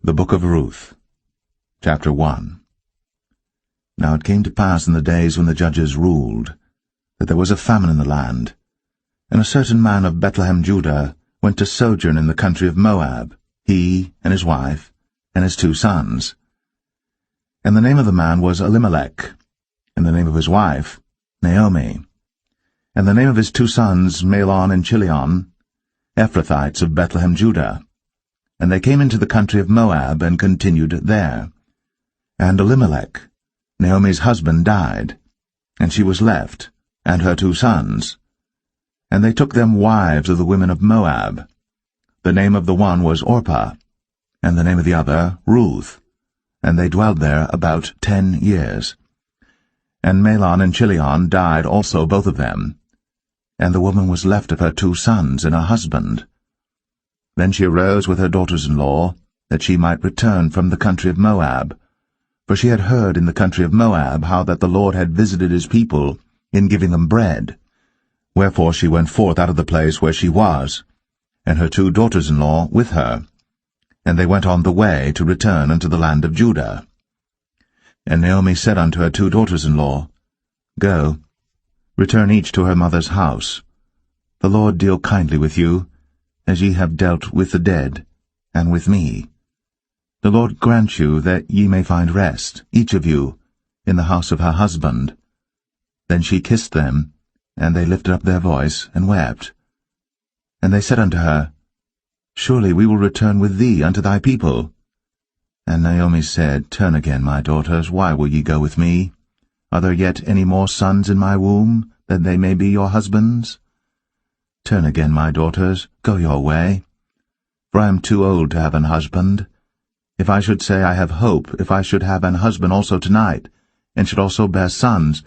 The Book of Ruth, Chapter 1. Now it came to pass in the days when the judges ruled, that there was a famine in the land, and a certain man of Bethlehem, Judah, went to sojourn in the country of Moab, he and his wife, and his 2 sons. And the name of the man was Elimelech, and the name of his wife Naomi, and the name of his 2 sons Mahlon and Chilion, Ephrathites of Bethlehem, Judah. And they came into the country of Moab, and continued there. And Elimelech, Naomi's husband, died, and she was left, and her 2 sons. And they took them wives of the women of Moab. The name of the one was Orpah, and the name of the other Ruth, and they dwelled there about 10 years. And Mahlon and Chilion died also, both of them. And the woman was left of her 2 sons and her husband. Then she arose with her daughters-in-law, that she might return from the country of Moab. For she had heard in the country of Moab how that the Lord had visited his people in giving them bread. Wherefore she went forth out of the place where she was, and her 2 daughters-in-law with her. And they went on the way to return unto the land of Judah. And Naomi said unto her 2 daughters-in-law, Go, return each to her mother's house. The Lord deal kindly with you, as ye have dealt with the dead, and with me. The Lord grant you that ye may find rest, each of you, in the house of her husband. Then she kissed them, and they lifted up their voice, and wept. And they said unto her, Surely we will return with thee unto thy people. And Naomi said, Turn again, my daughters, why will ye go with me? Are there yet any more sons in my womb, that they may be your husbands? Turn again, my daughters, go your way. For I am too old to have an husband. If I should say I have hope, if I should have an husband also tonight, and should also bear sons,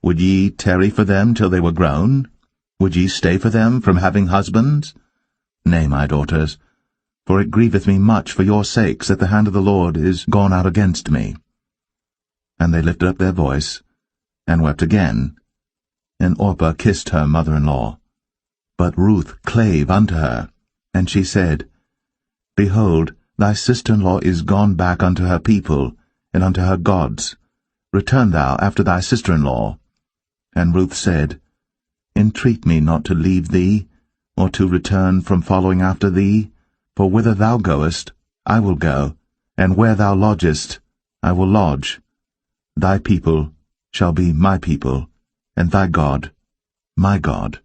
would ye tarry for them till they were grown? Would ye stay for them from having husbands? Nay, my daughters, for it grieveth me much for your sakes that the hand of the Lord is gone out against me. And they lifted up their voice, and wept again. And Orpah kissed her mother-in-law. But Ruth clave unto her, and she said, Behold, thy sister-in-law is gone back unto her people, and unto her gods. Return thou after thy sister-in-law. And Ruth said, Entreat me not to leave thee, or to return from following after thee, for whither thou goest, I will go, and where thou lodgest, I will lodge. Thy people shall be my people, and thy God, my God.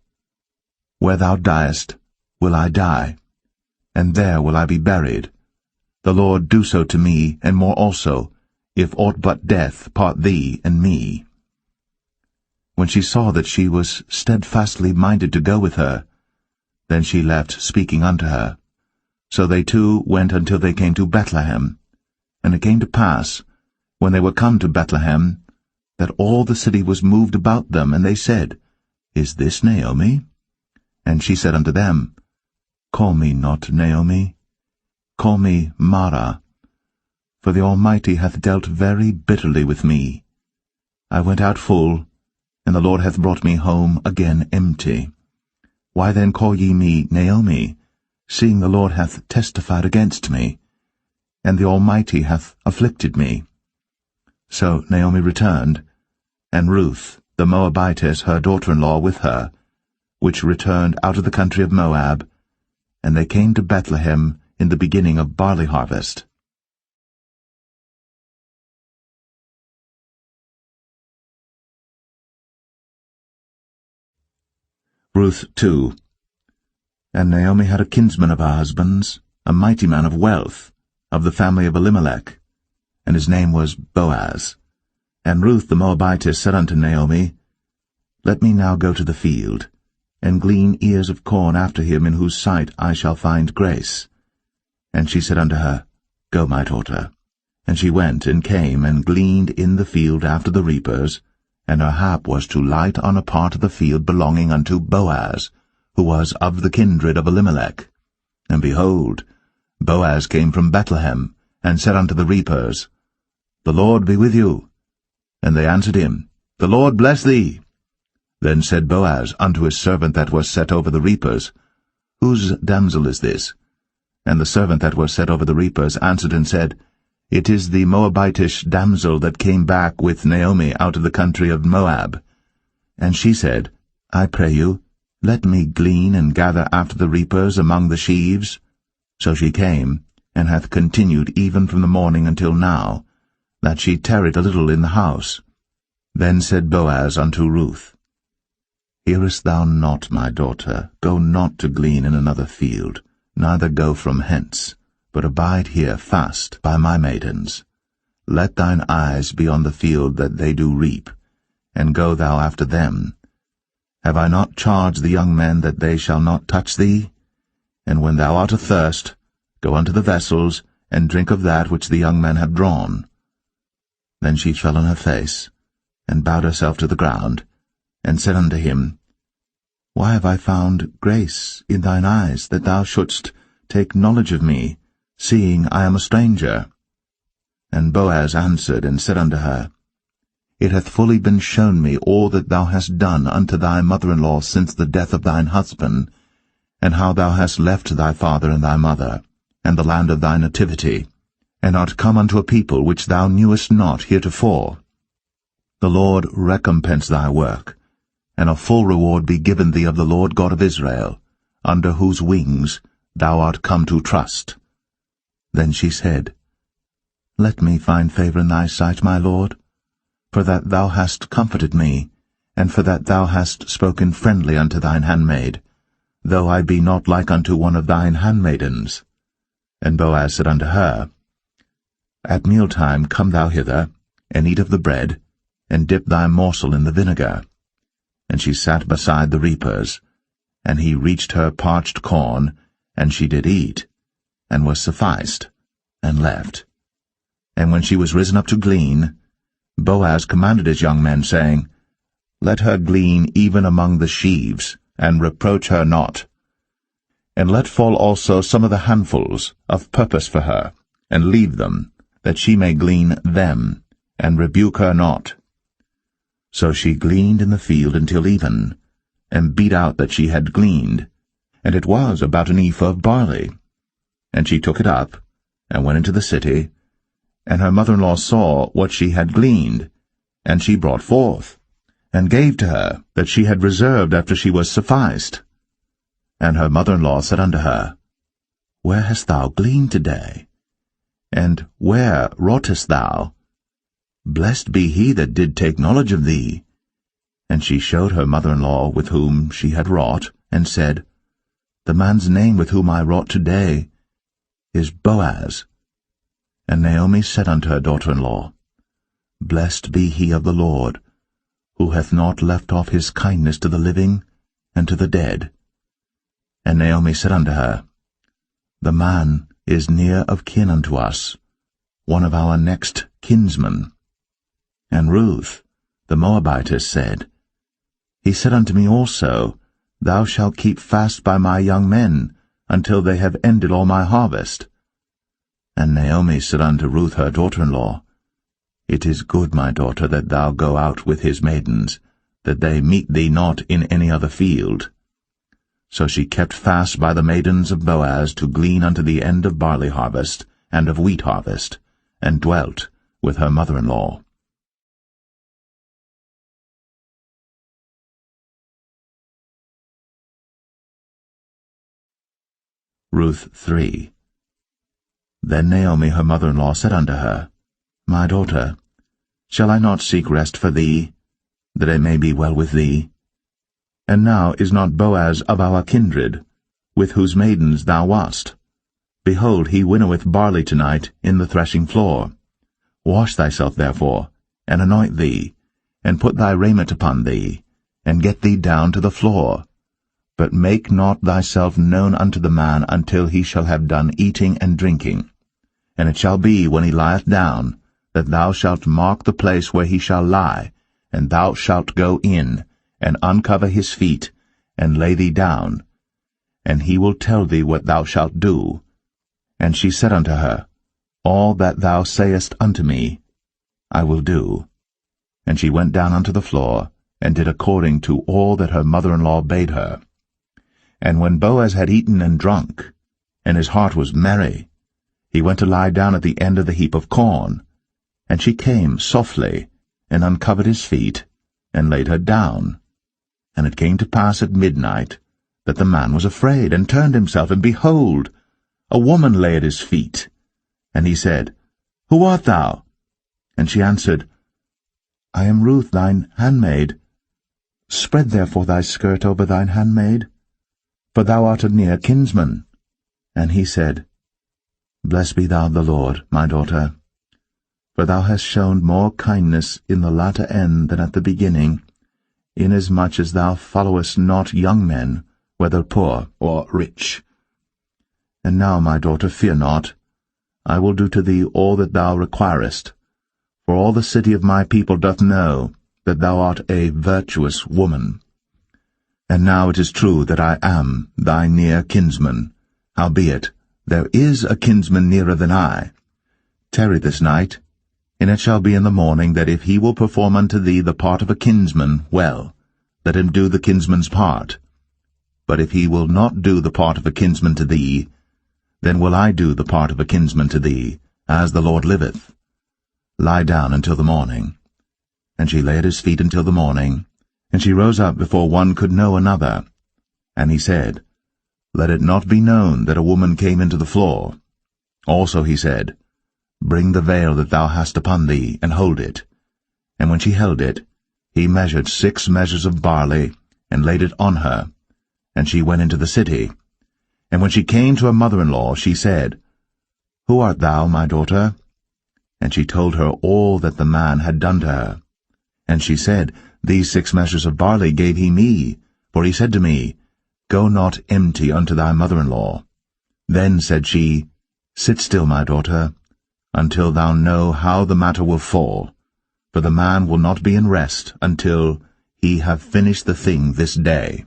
Where thou diest, will I die, and there will I be buried. The Lord do so to me, and more also, if aught but death part thee and me. When she saw that she was steadfastly minded to go with her, then she left speaking unto her. So they 2 went until they came to Bethlehem. And it came to pass, when they were come to Bethlehem, that all the city was moved about them, and they said, Is this Naomi? And she said unto them, Call me not Naomi, call me Mara, for the Almighty hath dealt very bitterly with me. I went out full, and the Lord hath brought me home again empty. Why then call ye me Naomi, seeing the Lord hath testified against me, and the Almighty hath afflicted me? So Naomi returned, and Ruth the Moabitess her daughter-in-law with her, which returned out of the country of Moab, and they came to Bethlehem in the beginning of barley harvest. Ruth 2. And Naomi had a kinsman of her husband's, a mighty man of wealth, of the family of Elimelech, and his name was Boaz. And Ruth the Moabitess said unto Naomi, Let me now go to the field, and glean ears of corn after him in whose sight I shall find grace. And she said unto her, Go, my daughter. And she went, and came, and gleaned in the field after the reapers, and her hap was to light on a part of the field belonging unto Boaz, who was of the kindred of Elimelech. And behold, Boaz came from Bethlehem, and said unto the reapers, The Lord be with you. And they answered him, The Lord bless thee. Then said Boaz unto his servant that was set over the reapers, Whose damsel is this? And the servant that was set over the reapers answered and said, It is the Moabitish damsel that came back with Naomi out of the country of Moab. And she said, I pray you, let me glean and gather after the reapers among the sheaves. So she came, and hath continued even from the morning until now, that she tarried a little in the house. Then said Boaz unto Ruth, Hearest thou not, my daughter? Go not to glean in another field, neither go from hence, but abide here fast by my maidens. Let thine eyes be on the field that they do reap, and go thou after them. Have I not charged the young men that they shall not touch thee? And when thou art athirst, go unto the vessels, and drink of that which the young men have drawn. Then she fell on her face, and bowed herself to the ground, and said unto him, Why have I found grace in thine eyes, that thou shouldst take knowledge of me, seeing I am a stranger? And Boaz answered and said unto her, It hath fully been shown me all that thou hast done unto thy mother-in-law since the death of thine husband, and how thou hast left thy father and thy mother, and the land of thy nativity, and art come unto a people which thou knewest not heretofore. The Lord recompense thy work, and a full reward be given thee of the Lord God of Israel, under whose wings thou art come to trust. Then she said, Let me find favour in thy sight, my Lord, for that thou hast comforted me, and for that thou hast spoken friendly unto thine handmaid, though I be not like unto one of thine handmaidens. And Boaz said unto her, At mealtime come thou hither, and eat of the bread, and dip thy morsel in the vinegar. And she sat beside the reapers, and he reached her parched corn, and she did eat, and was sufficed, and left. And when she was risen up to glean, Boaz commanded his young men, saying, Let her glean even among the sheaves, and reproach her not. And let fall also some of the handfuls of purpose for her, and leave them, that she may glean them, and rebuke her not. So she gleaned in the field until even, and beat out that she had gleaned, and it was about an ephah of barley. And she took it up, and went into the city, and her mother-in-law saw what she had gleaned, and she brought forth, and gave to her that she had reserved after she was sufficed. And her mother-in-law said unto her, Where hast thou gleaned today? And where wroughtest thou? Blessed be he that did take knowledge of thee. And she showed her mother-in-law with whom she had wrought, and said, The man's name with whom I wrought today is Boaz. And Naomi said unto her daughter-in-law, Blessed be he of the Lord, who hath not left off his kindness to the living and to the dead. And Naomi said unto her, The man is near of kin unto us, one of our next kinsmen. And Ruth, the Moabitess, said, He said unto me also, Thou shalt keep fast by my young men, until they have ended all my harvest. And Naomi said unto Ruth her daughter-in-law, It is good, my daughter, that thou go out with his maidens, that they meet thee not in any other field. So she kept fast by the maidens of Boaz to glean unto the end of barley harvest and of wheat harvest, and dwelt with her mother-in-law. Ruth 3. Then Naomi her mother-in-law said unto her, My daughter, shall I not seek rest for thee, that it may be well with thee? And now is not Boaz of our kindred, with whose maidens thou wast? Behold, he winnoweth barley tonight in the threshing floor. Wash thyself therefore, and anoint thee, and put thy raiment upon thee, and get thee down to the floor. But make not thyself known unto the man until he shall have done eating and drinking. And it shall be, when he lieth down, that thou shalt mark the place where he shall lie, and thou shalt go in, and uncover his feet, and lay thee down. And he will tell thee what thou shalt do. And she said unto her, All that thou sayest unto me, I will do. And she went down unto the floor, and did according to all that her mother-in-law bade her. And when Boaz had eaten and drunk, and his heart was merry. He went to lie down at the end of the heap of corn, and she came softly, and uncovered his feet, and laid her down. And it came to pass at midnight, that the man was afraid, and turned himself, and behold, a woman lay at his feet. And he said, Who art thou? And she answered, I am Ruth thine handmaid. Spread therefore thy skirt over thine handmaid, for thou art a near kinsman. And he said, Blessed be thou the Lord, my daughter, for thou hast shown more kindness in the latter end than at the beginning, inasmuch as thou followest not young men, whether poor or rich. And now, my daughter, fear not. I will do to thee all that thou requirest, for all the city of my people doth know that thou art a virtuous woman. And now it is true that I am thy near kinsman, howbeit there is a kinsman nearer than I. Tarry this night, and it shall be in the morning that if he will perform unto thee the part of a kinsman, well, let him do the kinsman's part. But if he will not do the part of a kinsman to thee, then will I do the part of a kinsman to thee, as the Lord liveth. Lie down until the morning. And she lay at his feet until the morning, and she rose up before one could know another. And he said, Let it not be known that a woman came into the floor. Also he said, Bring the veil that thou hast upon thee, and hold it. And when she held it, he measured 6 measures of barley, and laid it on her. And she went into the city. And when she came to her mother-in-law, she said, Who art thou, my daughter? And she told her all that the man had done to her. And she said, These 6 measures of barley gave he me, for he said to me, Go not empty unto thy mother-in-law. Then said she, Sit still, my daughter, until thou know how the matter will fall, for the man will not be in rest until he have finished the thing this day.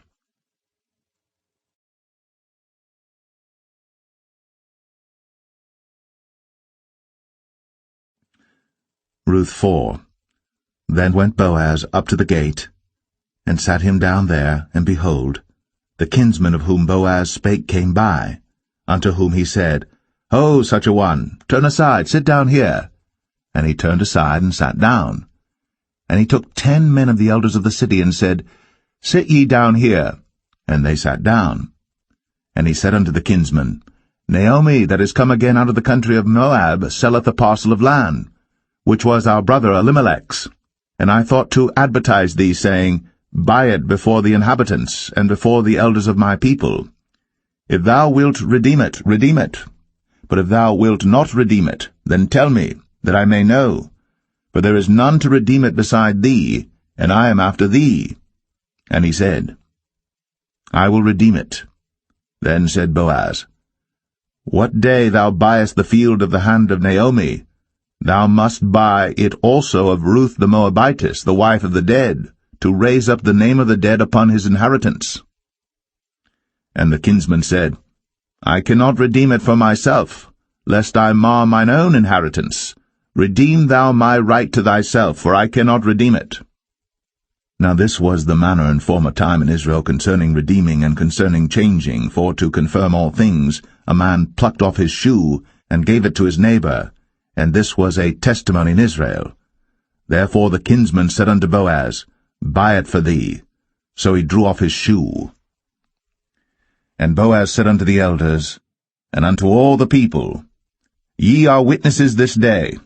Ruth 4. Then went Boaz up to the gate, and sat him down there, and behold, the kinsman of whom Boaz spake came by, unto whom he said, Ho, such a one, turn aside, sit down here. And he turned aside and sat down. And he took 10 men of the elders of the city, and said, Sit ye down here. And they sat down. And he said unto the kinsman, Naomi, that is come again out of the country of Moab, selleth a parcel of land, which was our brother Elimelech's. And I thought to advertise thee, saying, Buy it before the inhabitants, and before the elders of my people. If thou wilt redeem it, redeem it. But if thou wilt not redeem it, then tell me, that I may know. For there is none to redeem it beside thee, and I am after thee. And he said, I will redeem it. Then said Boaz, What day thou buyest the field of the hand of Naomi, thou must buy it also of Ruth the Moabitess, the wife of the dead, to raise up the name of the dead upon his inheritance. And the kinsman said, I cannot redeem it for myself, lest I mar mine own inheritance. Redeem thou my right to thyself, for I cannot redeem it. Now this was the manner in former time in Israel concerning redeeming and concerning changing, for to confirm all things, a man plucked off his shoe, and gave it to his neighbor, and this was a testimony in Israel. Therefore the kinsman said unto Boaz, Buy it for thee. So he drew off his shoe. And Boaz said unto the elders, and unto all the people, Ye are witnesses this day,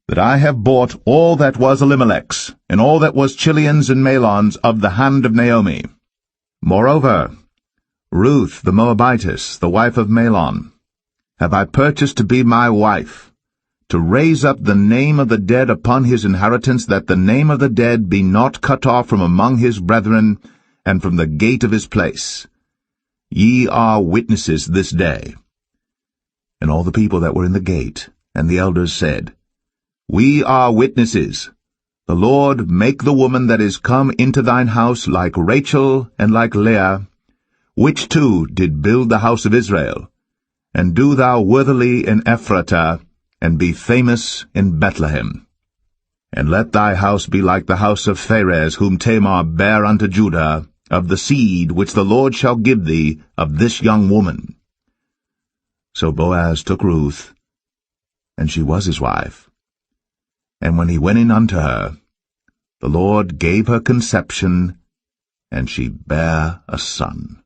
that I have bought all that was Elimelech's, and all that was Chilion's and Mahlon's of the hand of Naomi. Moreover, Ruth the Moabitess, the wife of Mahlon, have I purchased to be my wife, to raise up the name of the dead upon his inheritance, that the name of the dead be not cut off from among his brethren, and from the gate of his place. Ye are witnesses this day. And all the people that were in the gate, and the elders said, We are witnesses. The Lord make the woman that is come into thine house like Rachel and like Leah, which two did build the house of Israel. And do thou worthily in Ephratah, and be famous in Bethlehem. And let thy house be like the house of Pharez, whom Tamar bare unto Judah, of the seed which the Lord shall give thee of this young woman. So Boaz took Ruth, and she was his wife. And when he went in unto her, the Lord gave her conception, and she bare a son.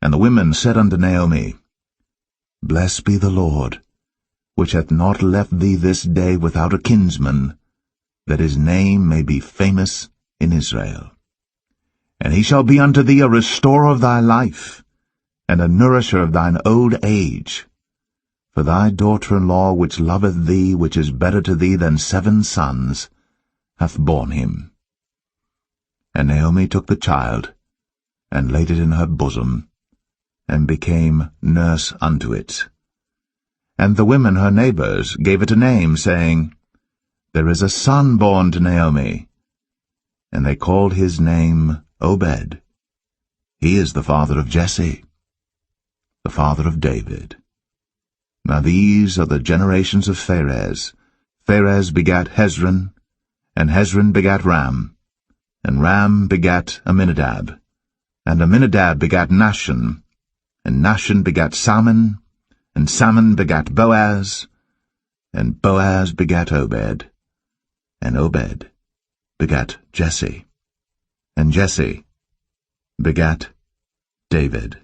And the women said unto Naomi, Blessed be the Lord, which hath not left thee this day without a kinsman, that his name may be famous in Israel. And he shall be unto thee a restorer of thy life, and a nourisher of thine old age. For thy daughter-in-law, which loveth thee, which is better to thee than 7 sons, hath borne him. And Naomi took the child, and laid it in her bosom, and became nurse unto it. And the women her neighbours gave it a name, saying, There is a son born to Naomi. And they called his name Obed. He is the father of Jesse, the father of David. Now these are the generations of Pharez. Pharez begat Hezron, and Hezron begat Ram, and Ram begat Amminadab, and Amminadab begat Nahshon, and Nahshon begat Salmon, and Salmon begat Boaz, and Boaz begat Obed, and Obed begat Jesse, and Jesse begat David.